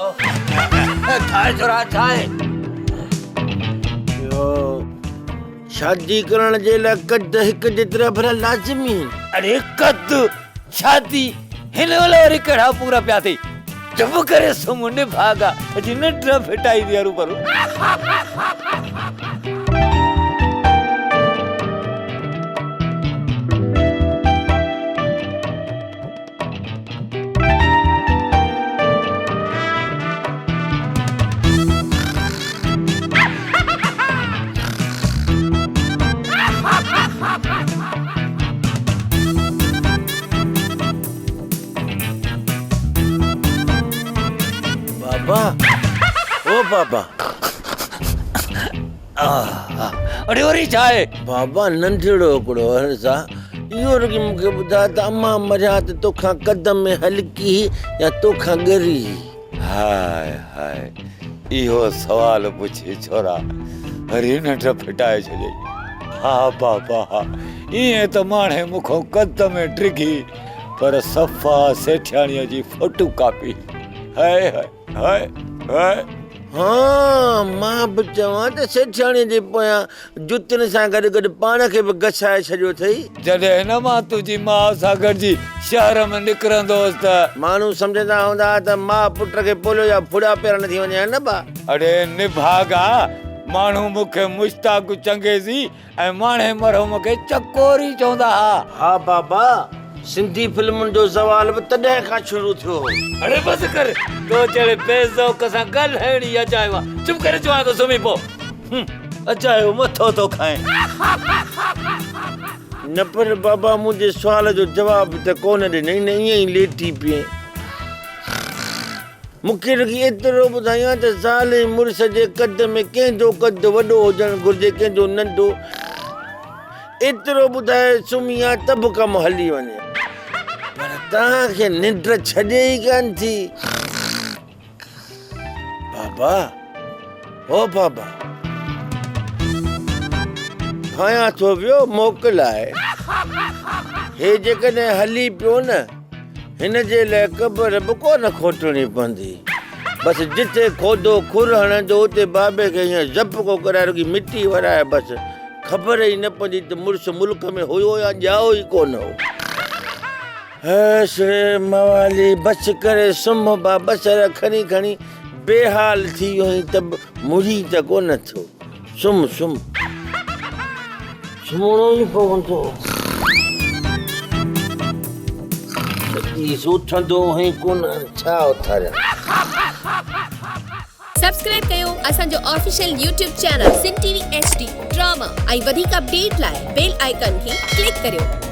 थाए छोरा थाए। शादी करण जे लाइ कद हिक जेतिरा भरा लाज़मी। अरे कद शादी हिन वाले कड़ा पूरा पिया थी जब करे सुमुने भागा जिन ड्रम फिटाई दिया रूबरू। बाबा ओ बाबा अरे वरी चाहे बाबा नंढड़ो हिकिड़ो हरसा इहो रुॻी मूंखे ॿुधाए त अम्मा मरिया त तोखां कदम में हल्की या तोखां ॻरी। हाय हाय इहो सवाल पुछी छोरा वरी नंढ फिटाए छॾियई। हा बाबा ईअं त माणे मूंखों कद में डिगी पर सफ़ा सेठियाणीअ जी फोटो कॉपी। हाय हाय हाय हाय हाँ मां बि चवां त सेठियाणीअ जे पोयां जुतियुनि सां गॾु गॾु पाण खे बि घसाए छॾियो अथई। जॾहिं न मां तुंहिंजी माउ सां गॾिजी शहर में निकिरंदो हुअसि त माण्हू सम्झंदा हूंदा त माउ पुट खे पोलियो या फुड़ा पेर न थी वञे न बा। अरे निभागा माण्हू मूंखे मुश्ताक चंगेज़ी ऐं माणे मरहूम खे चकोरी चवंदा हा। हा बाबा सिंधी फिल्मुनि जो सवाल बि तॾहिं खां शुरू थियो। अरे बस कर तो जड़े बेज़ौक़ सां ॻाल्हाइण ई अचायो आहे। चुप करे चवां थो सुम्ही पो अचायो मथो थो खाए। न पर बाबा मुंहिंजे सुवाल जो जवाब त कोन ॾिनई न ईअं ई लेटी पिए। मूंखे रुॻी एतिरो ॿुधायां त ज़ाल ऐं मुड़ुस जे कद में कंहिंजो कद वॾो हुजणु घुरिजे कंहिंजो नंढो। एतिरो ॿुधाए सुम्ही आहे त बि कमु हली वञे पर तव्हांखे निंड छॾे ई कान थी। बाबा ओ बाबा खायां थो वियो मोकल आहे। हे जेकॾहिं हली पियो न हिन जे लाइ क़बर बि कोन खोटणी पवंदी। बसि जिथे खोदो खुर हणंदो उते बाबे खे हीअं ज़पको कराए रुॻी मिटी वराए बसि ख़बर ई न पवंदी त मुड़ुस मुल्क में हुयो या ॼाओ ई कोन हो। हसरे मवाली बस करे सुम्ह बा बसर खणी खणी बेहाल थी वियो त मुड़ी त कोन थो। सुम्ह सुम्ह सुम्हणो ई पवंदो। उथंदो ई कोन छा उथारियां। सब्सक्राइब कयो असांजो official YouTube channel Sindh TV HD drama ऐं वधीक अपडेट लाइ बेल आइकन खे क्लिक करियो।